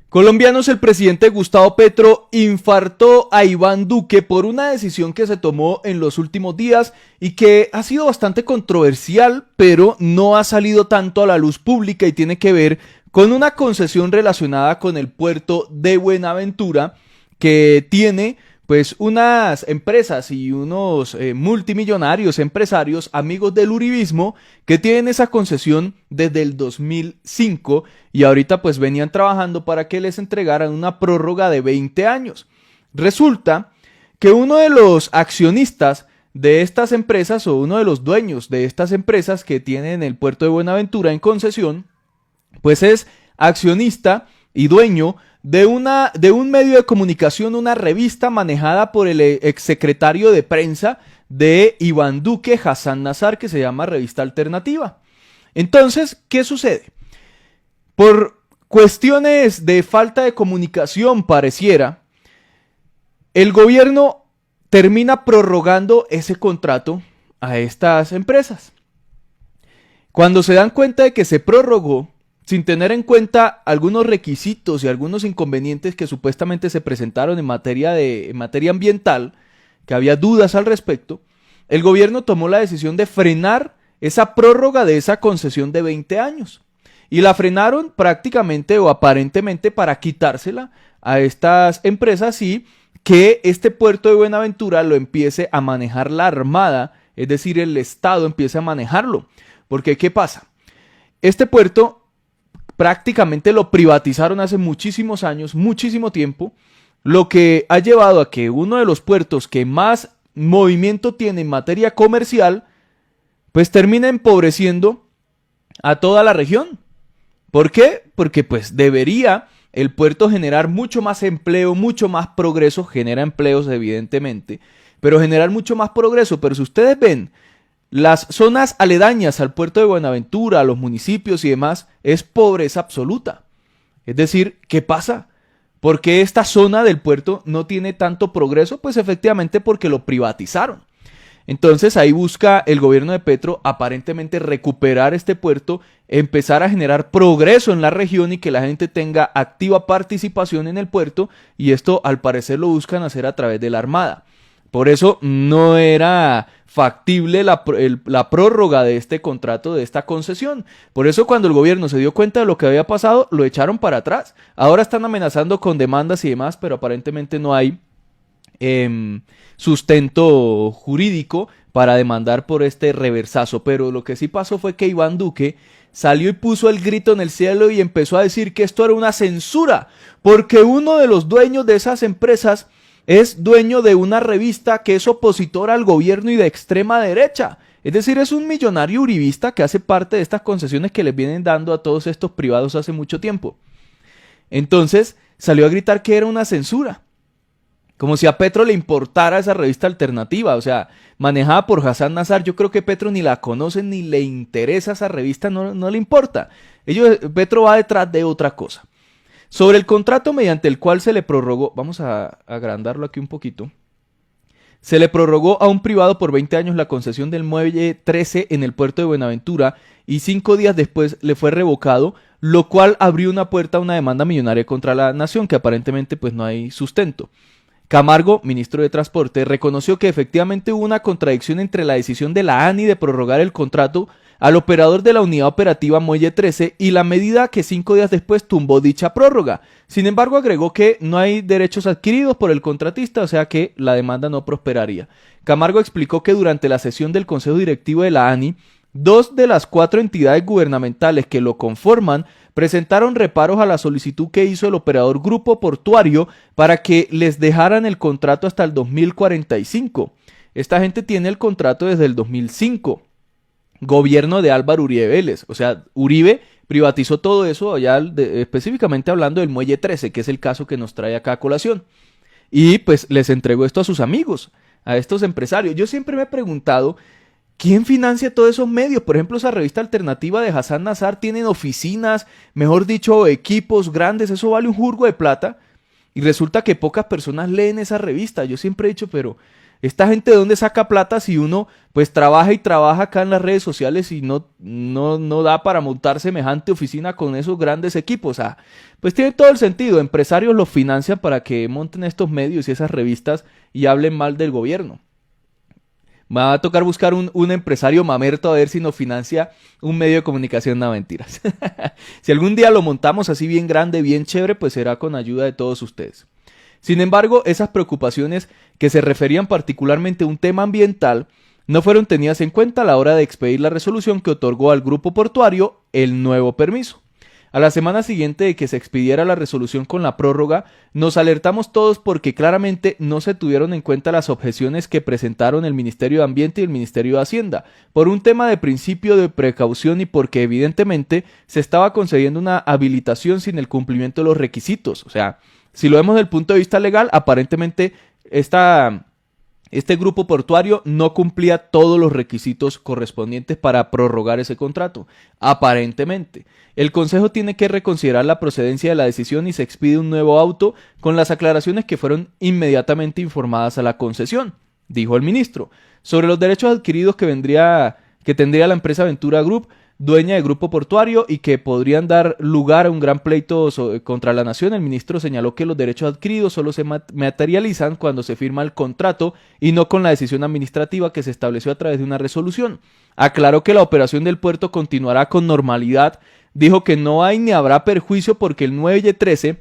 Colombianos, el presidente Gustavo Petro infartó a Iván Duque por una decisión que se tomó en los últimos días y que ha sido bastante controversial, pero no ha salido tanto a la luz pública y tiene que ver con una concesión relacionada con el puerto de Buenaventura que tiene pues unas empresas y unos multimillonarios empresarios amigos del uribismo que tienen esa concesión desde el 2005 y ahorita pues venían trabajando para que les entregaran una prórroga de 20 años. Resulta que uno de los accionistas de estas empresas o uno de los dueños de estas empresas que tienen el puerto de Buenaventura en concesión, pues es accionista y dueño de un medio de comunicación, una revista manejada por el exsecretario de prensa de Iván Duque, Hassan Nazar, que se llama Revista Alternativa. Entonces, ¿qué sucede? Por cuestiones de falta de comunicación, pareciera, el gobierno termina prorrogando ese contrato a estas empresas. Cuando se dan cuenta de que se prorrogó, sin tener en cuenta algunos requisitos y algunos inconvenientes que supuestamente se presentaron en materia ambiental, que había dudas al respecto, el gobierno tomó la decisión de frenar esa prórroga de esa concesión de 20 años. Y la frenaron prácticamente o aparentemente para quitársela a estas empresas y que este puerto de Buenaventura lo empiece a manejar la Armada, es decir, el Estado empiece a manejarlo. Porque, ¿qué pasa? Este puerto prácticamente lo privatizaron hace muchísimos años, muchísimo tiempo, lo que ha llevado a que uno de los puertos que más movimiento tiene en materia comercial, pues termina empobreciendo a toda la región. ¿Por qué? Porque pues debería el puerto generar mucho más empleo, mucho más progreso, genera empleos evidentemente, pero generar mucho más progreso. Pero si ustedes ven las zonas aledañas al puerto de Buenaventura, a los municipios y demás, es pobreza absoluta. Es decir, ¿qué pasa? ¿Por qué esta zona del puerto no tiene tanto progreso? Pues efectivamente porque lo privatizaron. Entonces ahí busca el gobierno de Petro aparentemente recuperar este puerto, empezar a generar progreso en la región y que la gente tenga activa participación en el puerto, y esto al parecer lo buscan hacer a través de la Armada. Por eso no era factible la prórroga de este contrato, de esta concesión. Por eso cuando el gobierno se dio cuenta de lo que había pasado, lo echaron para atrás. Ahora están amenazando con demandas y demás, pero aparentemente no hay sustento jurídico para demandar por este reversazo. Pero lo que sí pasó fue que Iván Duque salió y puso el grito en el cielo y empezó a decir que esto era una censura, porque uno de los dueños de esas empresas es dueño de una revista que es opositora al gobierno y de extrema derecha. Es decir, es un millonario uribista que hace parte de estas concesiones que les vienen dando a todos estos privados hace mucho tiempo. Entonces salió a gritar que era una censura. Como si a Petro le importara esa revista alternativa, o sea, manejada por Hassan Nazar. Yo creo que Petro ni la conoce ni le interesa esa revista, no le importa. Petro va detrás de otra cosa. Sobre el contrato mediante el cual se le prorrogó, vamos a agrandarlo aquí un poquito, se le prorrogó a un privado por 20 años la concesión del muelle 13 en el puerto de Buenaventura y 5 días después le fue revocado, lo cual abrió una puerta a una demanda millonaria contra la nación que aparentemente pues no hay sustento. Camargo, ministro de Transporte, reconoció que efectivamente hubo una contradicción entre la decisión de la ANI de prorrogar el contrato al operador de la unidad operativa Muelle 13 y la medida que 5 días después tumbó dicha prórroga. Sin embargo, agregó que no hay derechos adquiridos por el contratista, o sea que la demanda no prosperaría. Camargo explicó que durante la sesión del Consejo Directivo de la ANI, 2 de las 4 entidades gubernamentales que lo conforman presentaron reparos a la solicitud que hizo el operador Grupo Portuario para que les dejaran el contrato hasta el 2045. Esta gente tiene el contrato desde el 2005. Gobierno de Álvaro Uribe Vélez. O sea, Uribe privatizó todo eso, allá específicamente hablando del Muelle 13, que es el caso que nos trae acá a colación. Y pues les entregó esto a sus amigos, a estos empresarios. Yo siempre me he preguntado, ¿quién financia todos esos medios? Por ejemplo, esa revista alternativa de Hassan Nazar tienen oficinas, mejor dicho, equipos grandes, eso vale un jurgo de plata. Y resulta que pocas personas leen esa revista. Yo siempre he dicho, pero ¿Esta gente de dónde saca plata si uno pues trabaja y trabaja acá en las redes sociales y no da para montar semejante oficina con esos grandes equipos? O sea, pues tiene todo el sentido. Empresarios los financian para que monten estos medios y esas revistas y hablen mal del gobierno. Me va a tocar buscar un empresario mamerto a ver si nos financia un medio de comunicación. No, mentiras. Si algún día lo montamos así bien grande, bien chévere, pues será con ayuda de todos ustedes. Sin embargo, esas preocupaciones que se referían particularmente a un tema ambiental no fueron tenidas en cuenta a la hora de expedir la resolución que otorgó al grupo portuario el nuevo permiso. A la semana siguiente de que se expidiera la resolución con la prórroga, nos alertamos todos porque claramente no se tuvieron en cuenta las objeciones que presentaron el Ministerio de Ambiente y el Ministerio de Hacienda, por un tema de principio de precaución y porque evidentemente se estaba concediendo una habilitación sin el cumplimiento de los requisitos. O sea, si lo vemos desde el punto de vista legal, aparentemente este grupo portuario no cumplía todos los requisitos correspondientes para prorrogar ese contrato. Aparentemente. El Consejo tiene que reconsiderar la procedencia de la decisión y se expide un nuevo auto con las aclaraciones que fueron inmediatamente informadas a la concesión, dijo el ministro. Sobre los derechos adquiridos que tendría la empresa Ventura Group, dueña de grupo portuario, y que podrían dar lugar a un gran pleito contra la nación, el ministro señaló que los derechos adquiridos solo se materializan cuando se firma el contrato y no con la decisión administrativa que se estableció a través de una resolución. Aclaró que la operación del puerto continuará con normalidad, dijo que no hay ni habrá perjuicio porque el muelle 13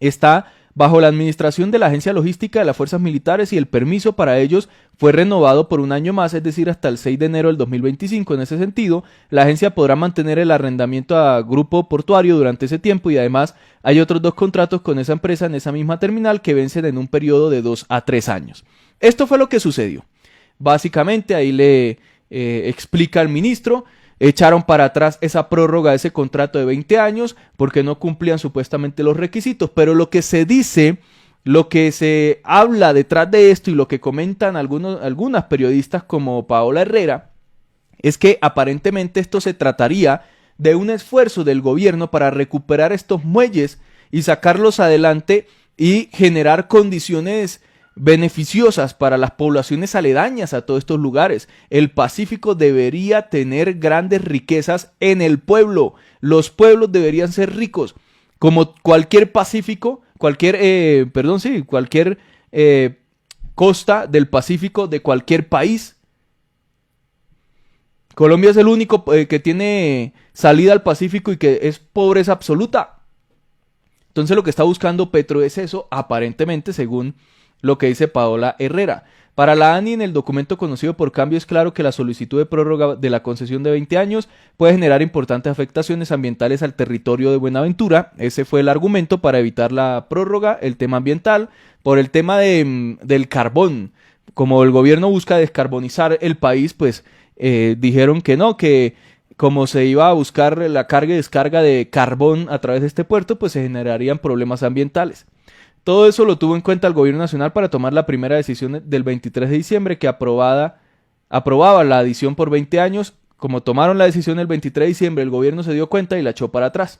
está bajo la administración de la Agencia Logística de las Fuerzas Militares y el permiso para ellos fue renovado por un año más, es decir, hasta el 6 de enero del 2025. En ese sentido, la agencia podrá mantener el arrendamiento a grupo portuario durante ese tiempo y además hay otros 2 contratos con esa empresa en esa misma terminal que vencen en un periodo de 2 a 3 años. Esto fue lo que sucedió. Básicamente ahí le explica al ministro. Echaron para atrás esa prórroga de ese contrato de 20 años porque no cumplían supuestamente los requisitos, pero lo que se dice, lo que se habla detrás de esto y lo que comentan algunas periodistas como Paola Herrera es que aparentemente esto se trataría de un esfuerzo del gobierno para recuperar estos muelles y sacarlos adelante y generar condiciones beneficiosas para las poblaciones aledañas a todos estos lugares. El Pacífico debería tener grandes riquezas en el pueblo. Los pueblos deberían ser ricos. Como cualquier Pacífico, cualquier costa del Pacífico de cualquier país. Colombia es el único que tiene salida al Pacífico y que es pobreza absoluta. Entonces lo que está buscando Petro es eso, aparentemente, según lo que dice Paola Herrera. Para la ANI, en el documento conocido por Cambio, es claro que la solicitud de prórroga de la concesión de 20 años puede generar importantes afectaciones ambientales al territorio de Buenaventura. Ese fue el argumento para evitar la prórroga, el tema ambiental, por el tema del carbón. Como el gobierno busca descarbonizar el país, pues dijeron que no, que como se iba a buscar la carga y descarga de carbón a través de este puerto, pues se generarían problemas ambientales. Todo eso lo tuvo en cuenta el gobierno nacional para tomar la primera decisión del 23 de diciembre que aprobaba la adición por 20 años. Como tomaron la decisión el 23 de diciembre, el gobierno se dio cuenta y la echó para atrás.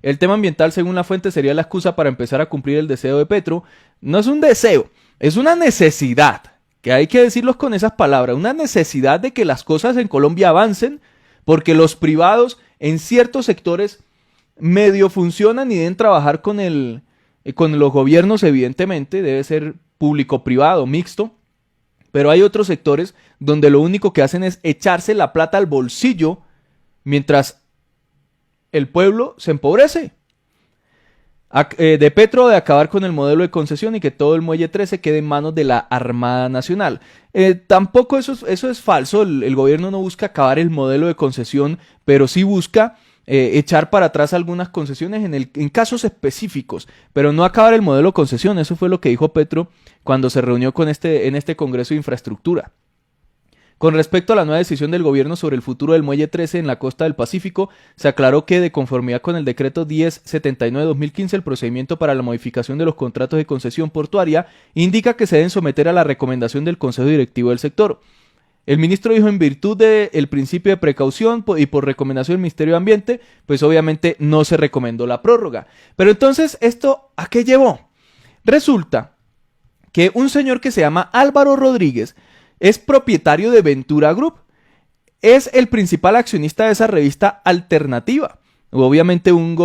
El tema ambiental, según la fuente, sería la excusa para empezar a cumplir el deseo de Petro. No es un deseo, es una necesidad, que hay que decirlos con esas palabras, una necesidad de que las cosas en Colombia avancen, porque los privados en ciertos sectores medio funcionan y deben trabajar con los gobiernos, evidentemente, debe ser público-privado, mixto, pero hay otros sectores donde lo único que hacen es echarse la plata al bolsillo mientras el pueblo se empobrece. De Petro de acabar con el modelo de concesión y que todo el muelle 13 quede en manos de la Armada Nacional. Tampoco eso es falso, el gobierno no busca acabar el modelo de concesión, pero sí busca echar para atrás algunas concesiones en casos específicos, pero no acabar el modelo de concesión. Eso fue lo que dijo Petro cuando se reunió en este Congreso de Infraestructura. Con respecto a la nueva decisión del gobierno sobre el futuro del muelle 13 en la costa del Pacífico, se aclaró que de conformidad con el decreto 1079-2015, el procedimiento para la modificación de los contratos de concesión portuaria indica que se deben someter a la recomendación del Consejo Directivo del sector. El ministro dijo, en virtud del principio de precaución y por recomendación del Ministerio de Ambiente, pues obviamente no se recomendó la prórroga. Pero entonces, ¿esto a qué llevó? Resulta que un señor que se llama Álvaro Rodríguez es propietario de Ventura Group. Es el principal accionista de esa revista alternativa. Obviamente un